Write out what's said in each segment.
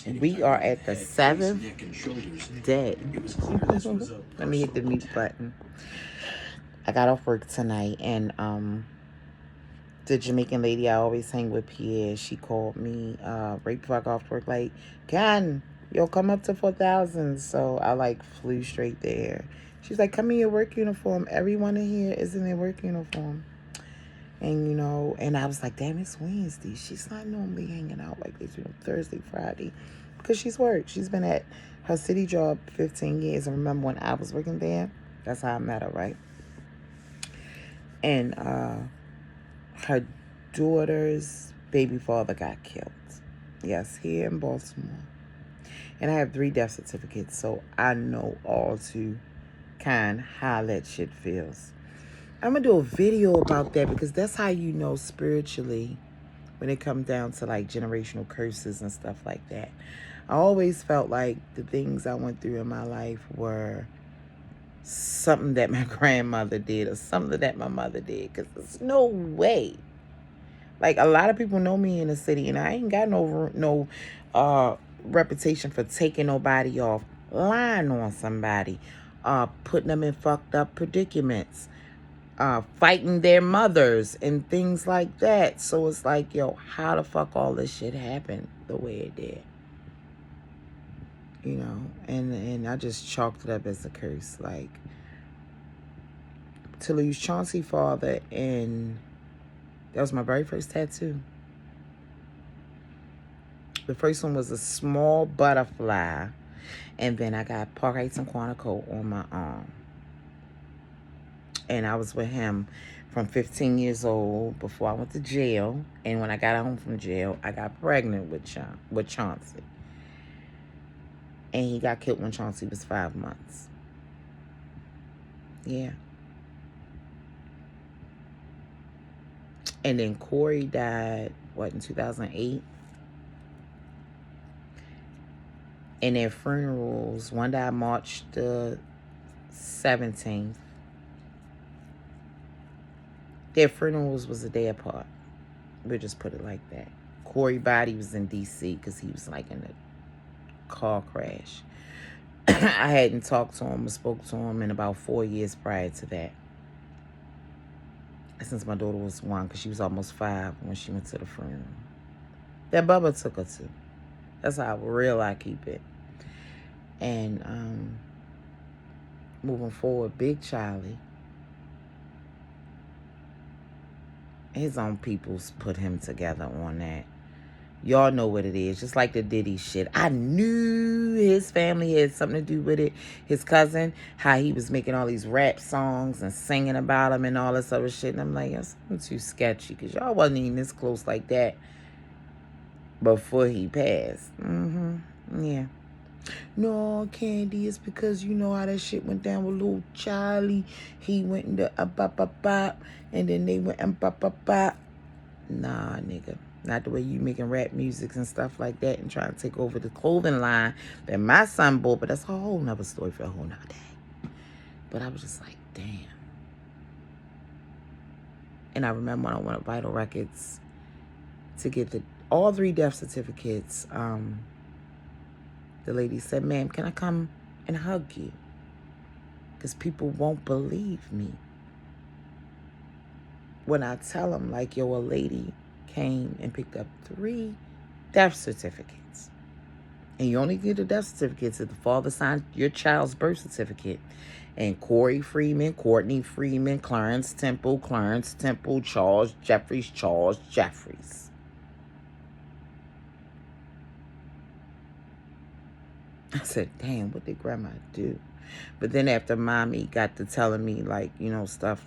We are at the 7th day. Let me hit the mute button. I got off work tonight, and the Jamaican lady I always hang with, Pierre, she called me right before I got off work, like, Ken, you'll come up to 4,000. So I flew straight there. She's like, come in your work uniform. Everyone in here is in their work uniform. And, and I was like, damn, it's Wednesday. She's not normally hanging out like this, Thursday, Friday. Because she's worked. She's been at her city job 15 years. And remember when I was working there? That's how I met her, right? And her daughter's baby father got killed. Yes, here in Baltimore. And I have 3 death certificates, so I know all too kind how that shit feels. I'm going to do a video about that because that's how you know spiritually when it comes down to generational curses and stuff like that. I always felt like the things I went through in my life were something that my grandmother did or something that my mother did, because there's no way. A lot of people know me in the city, and I ain't got no reputation for taking nobody off, lying on somebody, putting them in fucked up predicaments, fighting their mothers and things like that. So it's like, yo, how the fuck all this shit happened the way it did? And I just chalked it up as a curse. To lose Chauncey father, and that was my very first tattoo. The first one was a small butterfly, and then I got Park Heights and Quantico on my arm. And I was with him from 15 years old before I went to jail. And when I got home from jail, I got pregnant with Chauncey. And he got killed when Chauncey was 5 months. Yeah. And then Corey died, in 2008? And their funerals, one died March the 17th. Their funerals was a day apart. We'll just put it like that. Corey's body was in D.C. because he was in a car crash. I hadn't talked to him or spoke to him in about 4 years prior to that. Since my daughter was 1, because she was almost 5 when she went to the funeral. That Bubba took her to. That's how real I keep it. And moving forward, Big Charlie, his own peoples put him together on that. Y'all know what it is. Just like the Diddy shit. I knew his family had something to do with it. His cousin, how he was making all these rap songs and singing about him and all this other shit. And I'm like, that's something too sketchy, because y'all wasn't even this close like that before he passed. Yeah. No, Candy, it's because you know how that shit went down with little Charlie. He went into and then they went Nah, nigga. Not the way you making rap music and stuff like that and trying to take over the clothing line that my son bought. But that's a whole nother story for a whole nother day. But I was just like, damn. And I remember when I went to Vital Records to get all 3 death certificates, the lady said, ma'am, can I come and hug you? Because people won't believe me when I tell them, yo, a lady came and picked up 3 death certificates. And you only get the death certificates if the father signed your child's birth certificate. And Corey Freeman, Courtney Freeman, Clarence Temple, Charles Jeffries. I said, damn, what did grandma do? But then after mommy got to telling me, stuff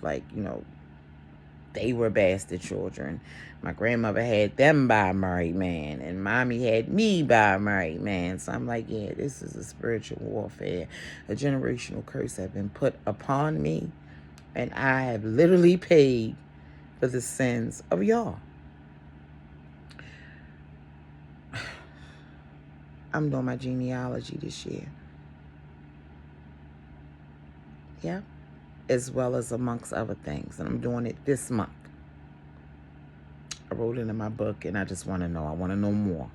they were bastard children. My grandmother had them by a married man, and mommy had me by a married man. So I'm like, yeah, this is a spiritual warfare. A generational curse have been put upon me, and I have literally paid for the sins of y'all. I'm doing my genealogy this year. Yeah. As well as amongst other things. And I'm doing it this month. I wrote it in my book, and I just want to know. I want to know more.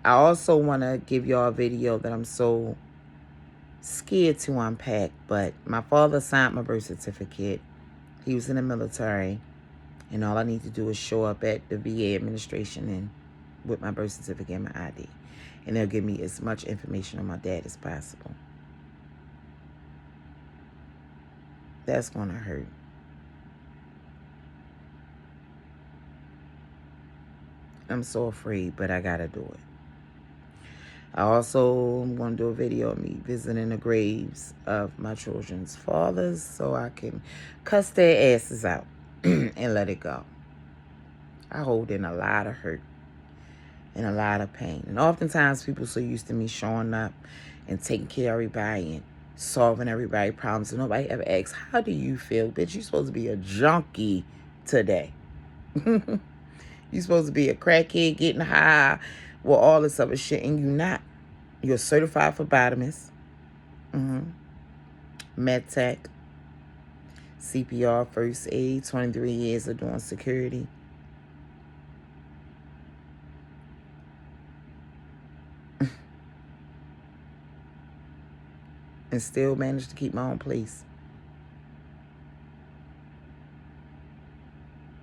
I also want to give y'all a video that I'm so scared to unpack, but my father signed my birth certificate. He was in the military, and all I need to do is show up at the VA administration and with my birth certificate and my ID, and they'll give me as much information on my dad as possible. That's gonna hurt. I'm so afraid, but I gotta do it. I also am going to do a video of me visiting the graves of my children's fathers so I can cuss their asses out and let it go. I hold in a lot of hurt and a lot of pain. And oftentimes people so used to me showing up and taking care of everybody and solving everybody's problems. And nobody ever asks, how do you feel? Bitch, you're supposed to be a junkie today. You're supposed to be a crackhead getting high with all this other shit, and you're not. You're certified phlebotomist, med tech, CPR, first aid, 23 years of doing security. And still managed to keep my own place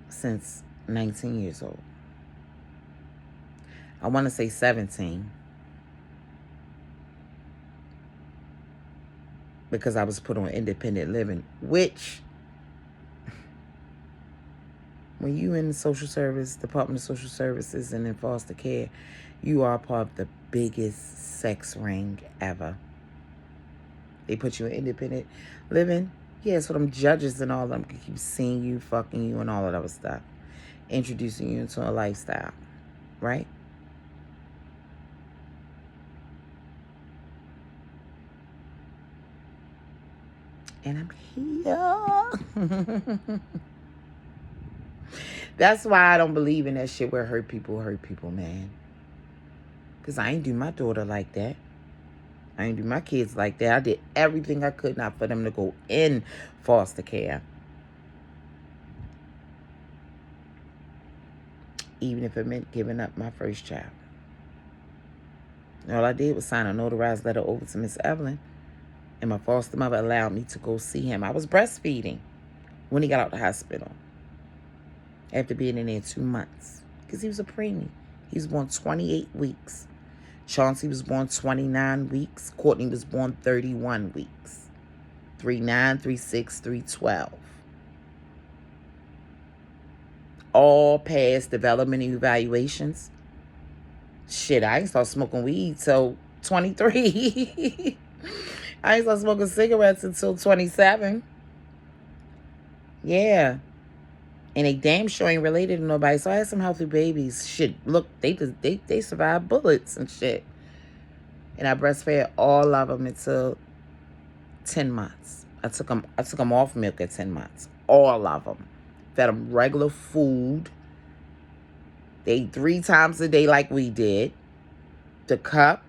since 19 years old. I want to say 17. Because I was put on independent living, which, when you in the social service, Department of Social Services, and in foster care, you are part of the biggest sex ring ever. They put you in independent living. Yeah, so them judges and all of them can keep seeing you, fucking you, and all of that other stuff. Introducing you into a lifestyle, right? And I'm here. That's why I don't believe in that shit where hurt people, man. Because I ain't do my daughter like that. I ain't do my kids like that. I did everything I could not for them to go in foster care. Even if it meant giving up my first child. And all I did was sign a notarized letter over to Miss Evelyn. And my foster mother allowed me to go see him. I was breastfeeding when he got out the hospital. After being in there 2 months. Because he was a preemie. He was born 28 weeks. Chauncey was born 29 weeks. Courtney was born 31 weeks. 3-9, 3-6, 3-12. All passed development evaluations. Shit, I ain't start smoking weed till 23. I ain't start smoking cigarettes until 27. Yeah. And they damn sure ain't related to nobody. So I had some healthy babies. Shit, look, they survived bullets and shit. And I breastfed all of them until 10 months. I took them off milk at 10 months. All of them. Fed them regular food. They ate 3 times a day like we did. The cup,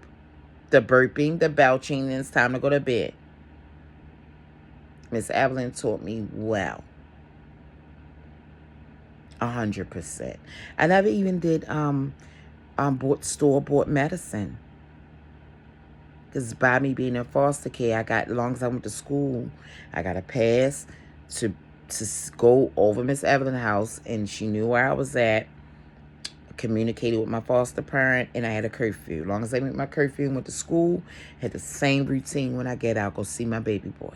the burping, the belching, and it's time to go to bed. Miss Evelyn taught me well. 100%. I never even did store-bought medicine. Because by me being in foster care, as long as I went to school, I got a pass to go over Miss Evelyn's house, and she knew where I was at, communicated with my foster parent, and I had a curfew. As long as I met my curfew and went to school, had the same routine when I get out, go see my baby boy.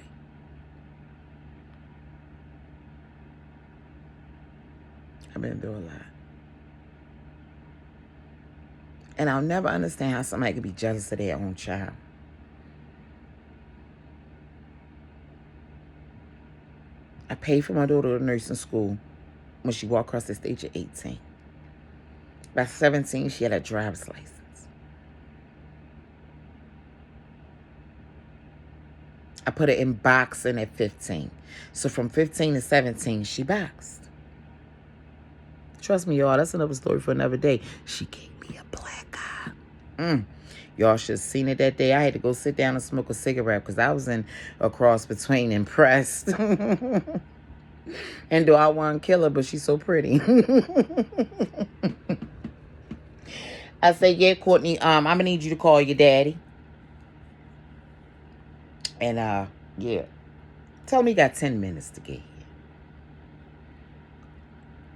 I've been through a lot. And I'll never understand how somebody could be jealous of their own child. I paid for my daughter to nursing school when she walked across the stage at 18. By 17, she had a driver's license. I put her in boxing at 15. So from 15 to 17, she boxed. Trust me, y'all, that's another story for another day. She gave me a black eye. Y'all should have seen it that day. I had to go sit down and smoke a cigarette because I was in a cross between impressed and do I want to kill her, but she's so pretty. I said, yeah, Courtney, I'm gonna need you to call your daddy. And yeah. Tell me he got 10 minutes to get here.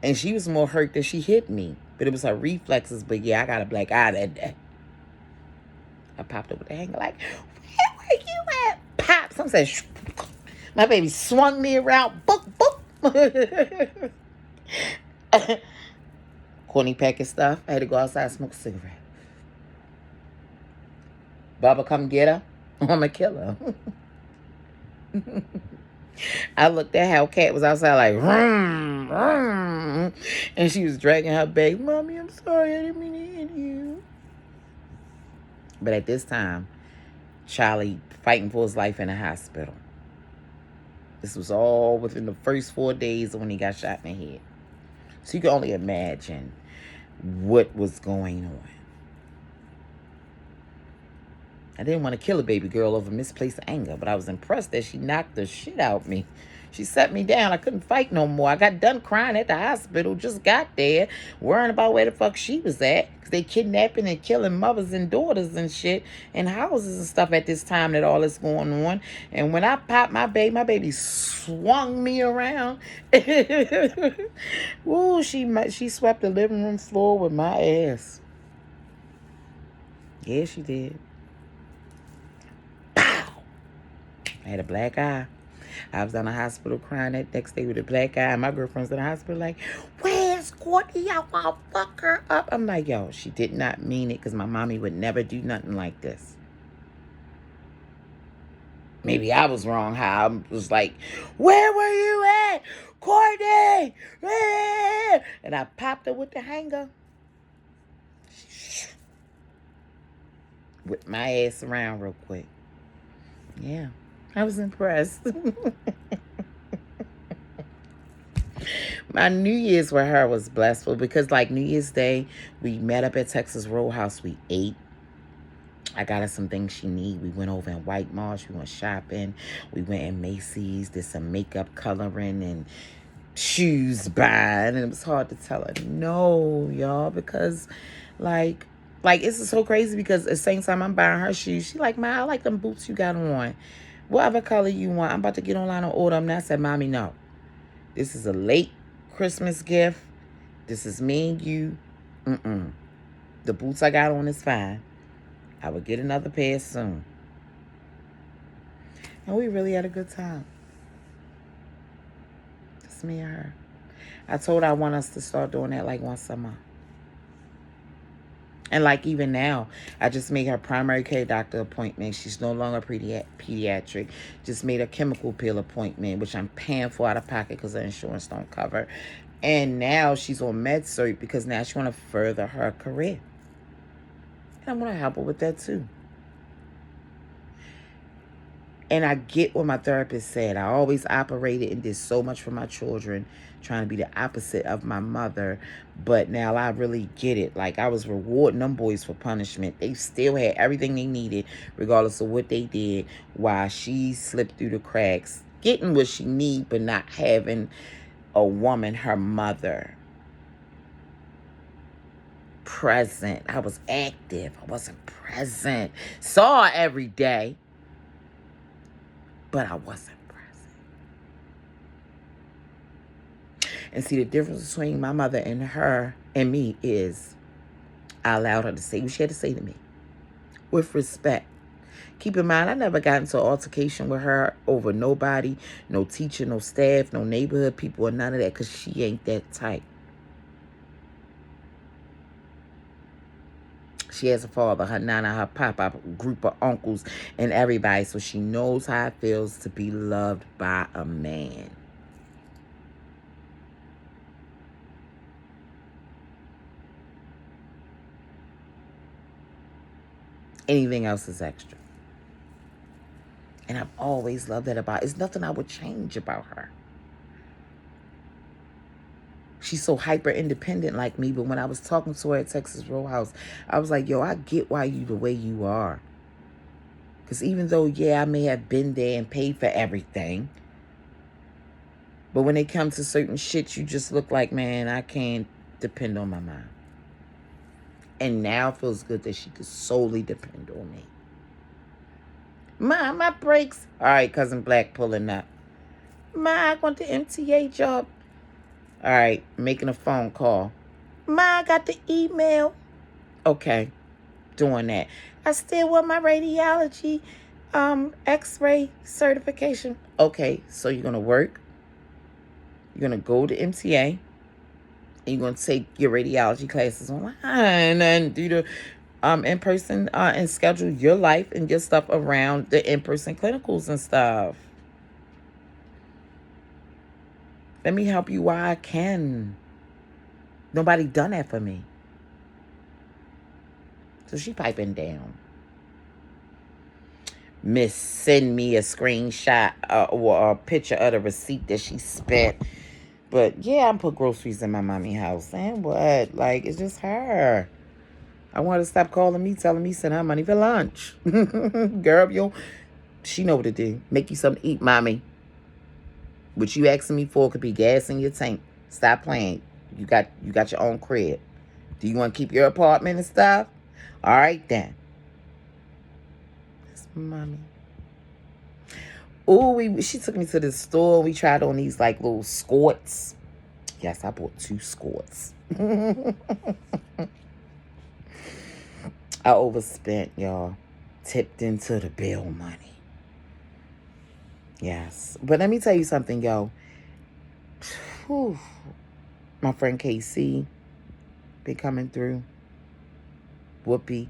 And she was more hurt that she hit me. But it was her reflexes. But yeah, I got a black eye that day. I popped up with the hanger like, where you at? Pop. Some said, shh. My baby swung me around. Book, book. Courtney packing stuff. I had to go outside and smoke a cigarette. Bubba come get her. I'm going to kill her. I looked at how Cat was outside like, vroom, vroom, and she was dragging her baby. Mommy, I'm sorry. I didn't mean to hit you. But at this time, Charlie fighting for his life in the hospital. This was all within the first 4 days of when he got shot in the head. So you can only imagine what was going on. I didn't want to kill a baby girl over misplaced anger, but I was impressed that she knocked the shit out of me. She set me down. I couldn't fight no more. I got done crying at the hospital, just got there, worrying about where the fuck she was at. Because they kidnapping and killing mothers and daughters and shit in houses and stuff at this time that all this going on. And when I popped my baby swung me around. Woo, she swept the living room floor with my ass. Yeah, she did. I had a black eye. I was in the hospital crying that next day with a black eye. And my girlfriend's in the hospital like, where's Courtney? I want to fuck her up. I'm like, yo, she did not mean it because my mommy would never do nothing like this. Maybe I was wrong how I was like, where were you at? Courtney! And I popped her with the hanger. Whipped my ass around real quick. Yeah. I was impressed. My New Year's with her was blissful because, like, New Year's Day, we met up at Texas Roadhouse. We ate. I got her some things she need. We went over in White Marsh. We went shopping. We went in Macy's. Did some makeup coloring and shoes buying. And it was hard to tell her no, y'all, because, like it's so crazy because at the same time I'm buying her shoes, she like, Ma, I like them boots you got on. Whatever color you want. I'm about to get online and order them. And I said, Mommy, no. This is a late Christmas gift. This is me and you. The boots I got on is fine. I will get another pair soon. And we really had a good time. It's me and her. I told her I want us to start doing that like once a month. And like even now, I just made her primary care doctor appointment. She's no longer pediatric. Just made a chemical peel appointment, which I'm paying for out of pocket because the insurance don't cover. And now she's on MedCert because now she want to further her career. And I want to help her with that too. And I get what my therapist said. I always operated and did so much for my children, trying to be the opposite of my mother. But now I really get it. Like, I was rewarding them boys for punishment. They still had everything they needed, regardless of what they did, while she slipped through the cracks, getting what she need, but not having a woman, her mother, present. I was active. I wasn't present. Saw her every day, but I wasn't present. And see, the difference between my mother and her and me is I allowed her to say what she had to say to me with respect. Keep in mind, I never got into an altercation with her over nobody, no teacher, no staff, no neighborhood people, or none of that, because she ain't that type. She has a father, her nana, her papa, a group of uncles, and everybody. So she knows how it feels to be loved by a man. Anything else is extra. And I've always loved that about her. It's nothing I would change about her. She's so hyper independent like me, but when I was talking to her at Texas Roadhouse, I was like, yo, I get why you the way you are. Because even though, yeah, I may have been there and paid for everything, but when it comes to certain shit, you just look like, man, I can't depend on my mom. And now it feels good that she could solely depend on me. Ma, my brakes. All right, Cousin Black pulling up. Ma, I want the MTA job. All right, making a phone call. Ma, I got the email. Okay, doing that. I still want my radiology x-ray certification. Okay, so you're going to work. You're going to go to MTA. And you're going to take your radiology classes online and do the in-person and schedule your life and your stuff around the in-person clinicals and stuff. Let me help you while I can. Nobody done that for me. So she piping down. Miss, send me a screenshot or a picture of the receipt that she spent. But yeah, I'm put groceries in my mommy house. And what? Like, it's just her. I want her to stop calling me, telling me send her money for lunch. Girl, she know what to do. Make you something to eat, mommy. What you asking me for could be gas in your tank. Stop playing. You got your own crib. Do you want to keep your apartment and stuff? All right, then. That's mommy. Oh, she took me to the store. We tried on these like little skirts. Yes, I bought 2 skirts. I overspent, y'all. Tipped into the bill money. Yes. But let me tell you something, yo. Whew. My friend KC been coming through. Whoopi.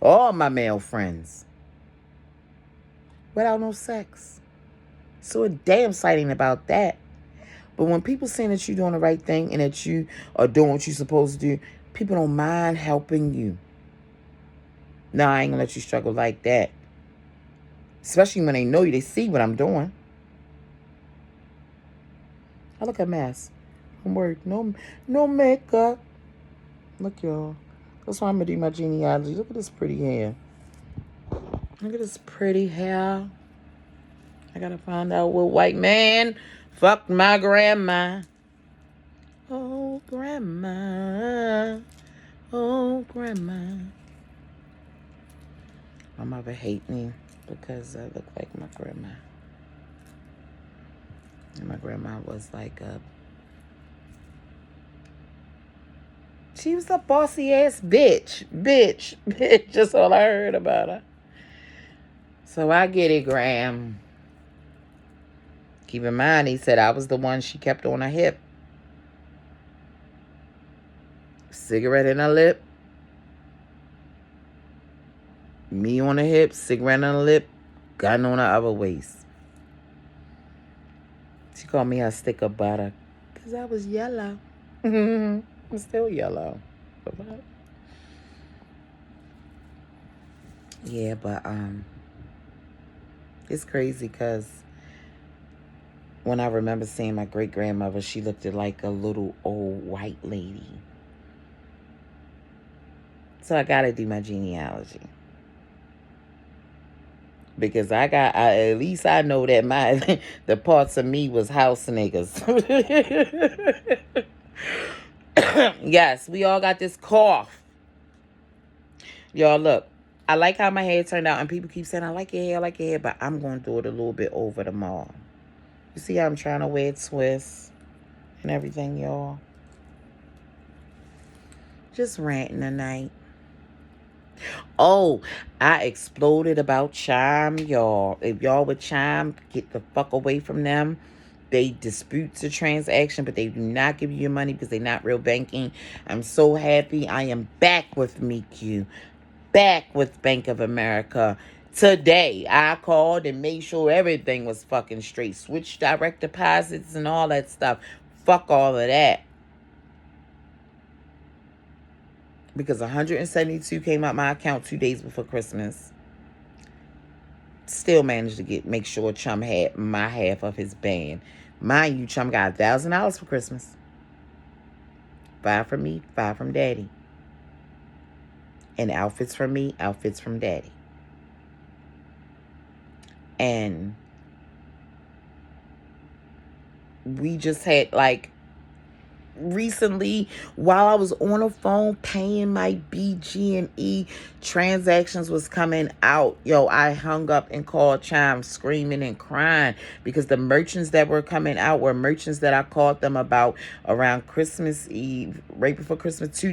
All my male friends. Without no sex. So a damn sighting about that. But when people saying that you're doing the right thing and that you are doing what you're supposed to do, people don't mind helping you. No, I ain't gonna let you struggle like that. Especially when they know you, they see what I'm doing. I look a mess. I'm worried. No makeup. Look, y'all. That's why I'm gonna do my genealogy. Look at this pretty hair. Look at this pretty hair. I gotta find out what white man fucked my grandma. Oh, grandma. Oh, grandma. My mother hate me because I look like my grandma. And my grandma was like she was a bossy ass bitch. Bitch. That's all I heard about her. So I get it, Graham. Keep in mind, he said I was the one she kept on her hip. Cigarette in her lip. Me on the hip, cigarette on the lip, gun on the other waist. She called me a stick of butter because I was yellow. I'm still yellow. Yeah, but it's crazy because when I remember seeing my great grandmother, she looked like a little old white lady. So I gotta do my genealogy. Because at least I know that the parts of me was house niggas. Yes, we all got this cough. Y'all, look, I like how my hair turned out, and people keep saying, I like your hair, but I'm going to do it a little bit over tomorrow. You see how I'm trying to wear twists and everything, y'all? Just ranting tonight. Oh, I exploded about Chime, y'all. If y'all with Chime, get the fuck away from them. They dispute the transaction, but they do not give you your money because they're not real banking. I'm so happy. I am back with MeQ. Back with Bank of America. Today, I called and made sure everything was fucking straight. Switch direct deposits and all that stuff. Fuck all of that. Because 172 came out my account 2 days before Christmas. Still managed to make sure Chum had my half of his band. Mind you, Chum got $1,000 for Christmas. 5 from me, 5 from Daddy. And outfits from me, outfits from Daddy. And we just had recently while I was on the phone paying my BG&E transactions was coming out. Yo, I hung up and called Chime screaming and crying because the merchants that were coming out were merchants that I called them about around Christmas Eve, right before Christmas,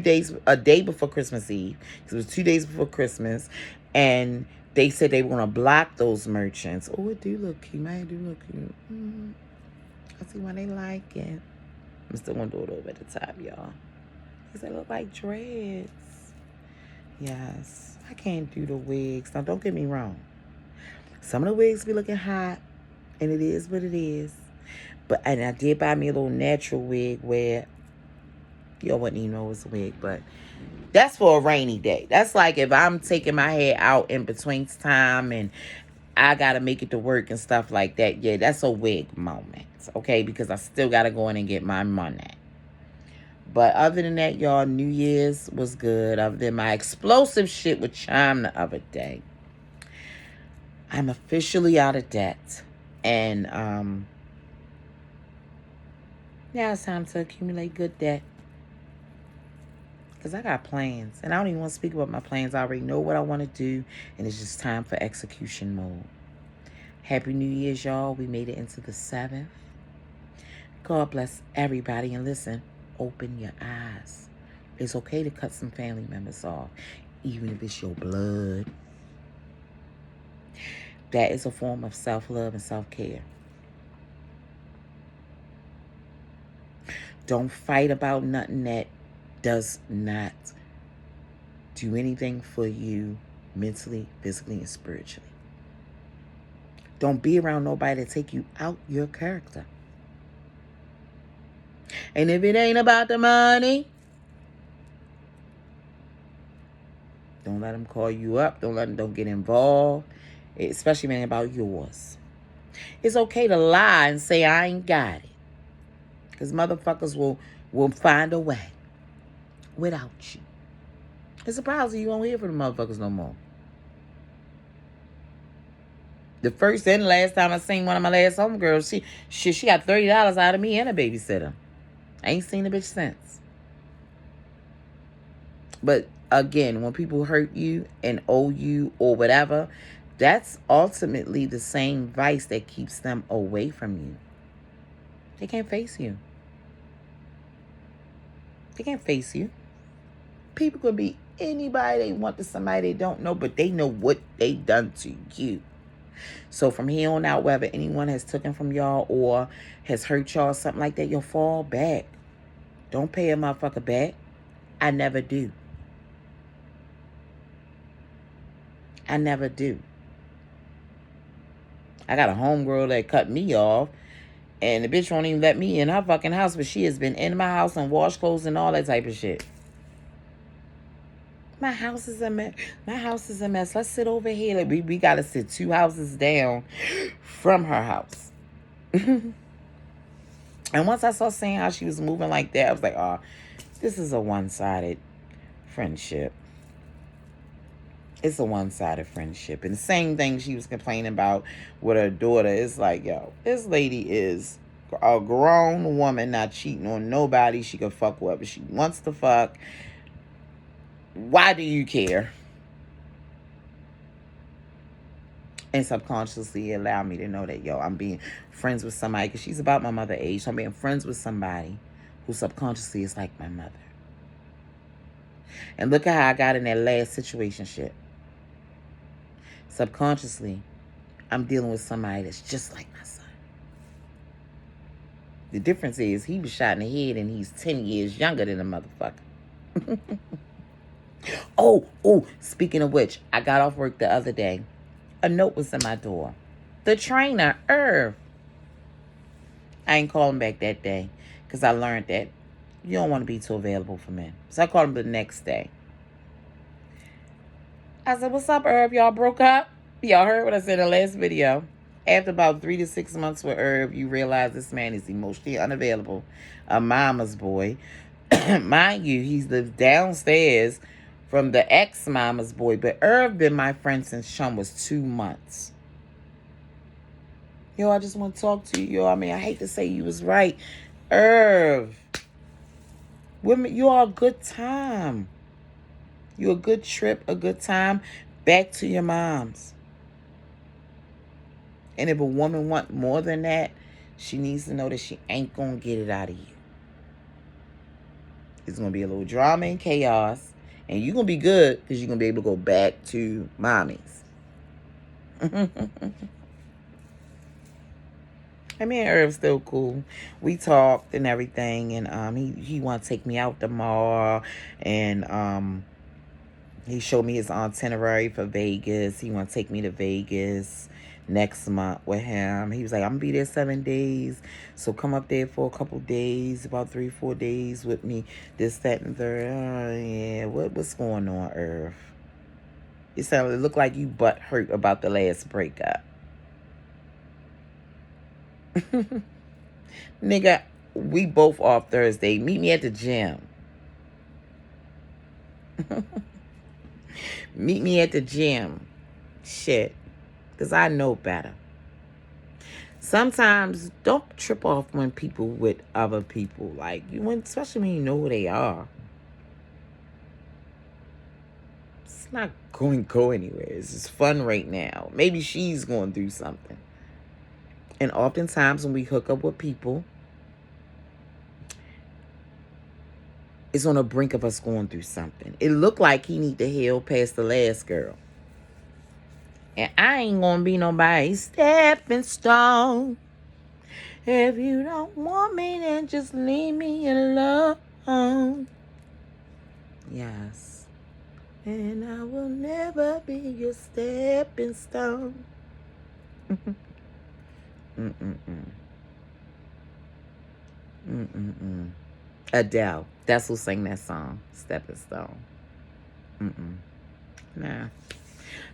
a day before Christmas Eve. It was 2 days before Christmas. And they said they were going to block those merchants. Oh, it do look cute. Man, it do look cute. I see why they like it. I'm still going to do it over at the top, y'all. Because they look like dreads. Yes. I can't do the wigs. Now, don't get me wrong. Some of the wigs be looking hot. And it is what it is. And I did buy me a little natural wig where y'all wouldn't even know it was a wig. But that's for a rainy day. That's like if I'm taking my hair out in between time and I got to make it to work and stuff like that. Yeah, that's a wig moment. Okay, because I still got to go in and get my money. But other than that, y'all, New Year's was good. Other than my explosive shit with Chime the other day. I'm officially out of debt. And now it's time to accumulate good debt. Because I got plans. And I don't even want to speak about my plans. I already know what I want to do. And it's just time for execution mode. Happy New Year's, y'all. We made it into the 7th. God bless everybody. And listen, open your eyes. It's okay to cut some family members off, even if it's your blood. That is a form of self-love and self-care. Don't fight about nothing that does not do anything for you mentally, physically, and spiritually. Don't be around nobody that take you out your character. And if it ain't about the money, don't let them call you up. Don't get involved, especially when it's about yours. It's okay to lie and say I ain't got it, because motherfuckers will find a way without you. It's surprising you won't hear from the motherfuckers no more. The first and last time I seen one of my last homegirls, she got $30 out of me and a babysitter. I ain't seen the bitch since. But again, when people hurt you and owe you or whatever, that's ultimately the same vice that keeps them away from you. They can't face you. They can't face you. People can be anybody they want to somebody they don't know, but they know what they done to you. So from here on out, whether anyone has taken from y'all or has hurt y'all, something like that, you'll fall back. Don't pay a motherfucker back. I never do. I never do. I got a homegirl that cut me off, and the bitch won't even let me in her fucking house, but she has been in my house and washed clothes and all that type of shit. My house is a mess. My house is a mess. Let's sit over here. Like, we got to sit 2 houses down from her house. And once I saw seeing how she was moving like that, I was like, oh, this is a one-sided friendship. It's a one-sided friendship. And the same thing she was complaining about with her daughter. It's like, yo, this lady is a grown woman not cheating on nobody. She can fuck whoever she wants to fuck. Why do you care? And subconsciously allow me to know that, yo, I'm being friends with somebody, because she's about my mother's age. So I'm being friends with somebody who subconsciously is like my mother. And look at how I got in that last situationship. Subconsciously, I'm dealing with somebody that's just like my son. The difference is he was shot in the head and he's 10 years younger than the motherfucker. Oh, speaking of which, I got off work the other day. A note was in my door. The trainer, Irv. I ain't call him back that day because I learned that you don't want to be too available for men. So I called him the next day. I said, what's up, Irv? Y'all broke up? Y'all heard what I said in the last video. After about 3 to 6 months with Irv, you realize this man is emotionally unavailable. A mama's boy. Mind you, he lives downstairs from the ex-mama's boy. But Irv been my friend since Chum was 2 months. Yo, I just want to talk to you. Yo, I mean, I hate to say you was right. Irv. Women, you are a good time. You a good trip, a good time back to your mom's. And if a woman want more than that, she needs to know that she ain't gonna get it out of you. It's gonna be a little drama and chaos, and you're gonna be good because you're gonna be able to go back to mommy's. I mean, Irv's still cool. We talked and everything, and he want to take me out tomorrow, and he showed me his itinerary for Vegas. He want to take me to Vegas next month with him. He was like, I'm gonna be there 7 days, so come up there for a couple days, about 3-4 days with me. This, that, and third. Yeah, what's going on, Irv? It looked like you butt hurt about the last breakup. Nigga, we both off Thursday. Meet me at the gym. Meet me at the gym. Shit. Because I know better. Sometimes don't trip off when people with other people. Like, especially when you know who they are. It's not going to go anywhere. It's just fun right now. Maybe she's going through something. And oftentimes when we hook up with people, it's on the brink of us going through something. It looked like he need to heal past the last girl. And I ain't gonna be nobody's stepping stone. If you don't want me, then just leave me alone. Yes. And I will never be your stepping stone. Adele. That's who sang that song, Stepping Stone. Nah.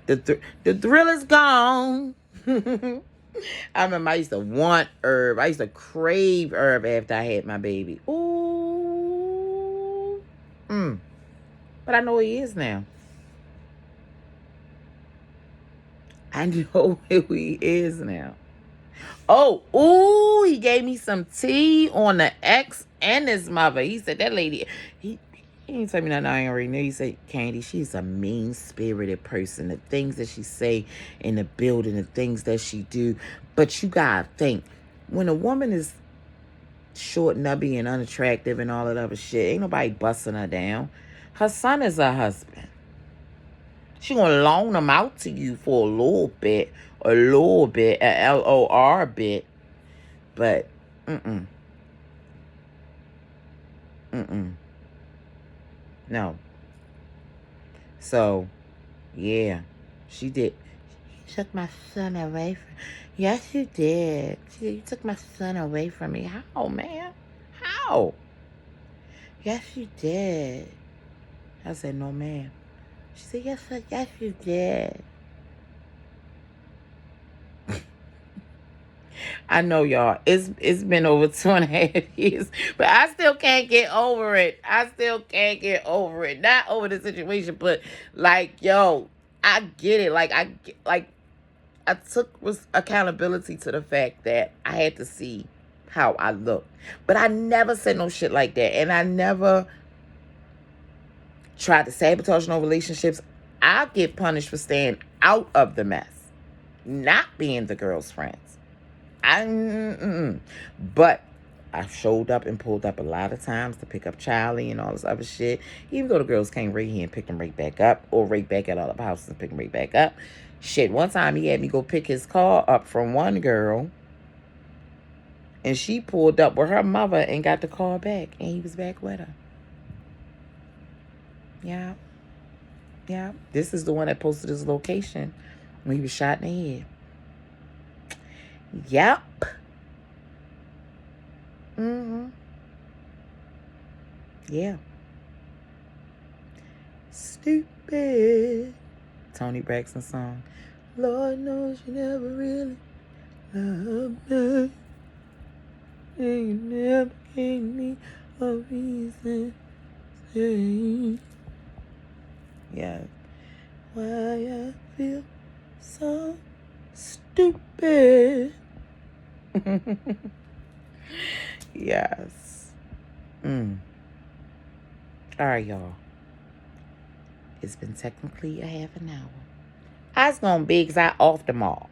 The thrill is gone. I remember I used to want Herb. I used to crave Herb after I had my baby. Ooh. But I know he is now. I know who he is now. Oh, ooh, he gave me some tea on the ex and his mother. He said that lady, he didn't tell me nothing I already knew. He said, Candy, she's a mean-spirited person. The things that she say in the building, the things that she do. But you gotta think, when a woman is short, nubby, and unattractive and all that other shit, ain't nobody busting her down. Her son is her husband. She gonna loan him out to you for a little bit, a LOR bit. But, no. So, yeah, she did. She took my son away from. Yes, you did. You took my son away from me. How, man? How? Yes, you did. I said, no, ma'am. She said, yes, sir. Yes, you did. I know, y'all. It's been over 2.5 years, but I still can't get over it. Not over the situation, but like, yo, I get it. I took accountability to the fact that I had to see how I looked, but I never said no shit like that, and I never tried to sabotage no relationships. I get punished for staying out of the mess, not being the girl's friends. But I showed up and pulled up a lot of times to pick up Charlie and all this other shit. Even though the girls came right here and picked him right back up, or right back at all the houses and pick him right back up. Shit, one time he had me go pick his car up from one girl, and she pulled up with her mother and got the car back, and he was back with her. Yeah. Yeah. This is the one that posted his location when he was shot in the head. Yep. Yeah. Stupid. Tony Braxton song. Lord knows you never really loved me. And you never gave me a reason to say. Yeah. Why I feel so stupid. Yes. All right, y'all. It's been technically a half an hour. I was going to be because I off them all.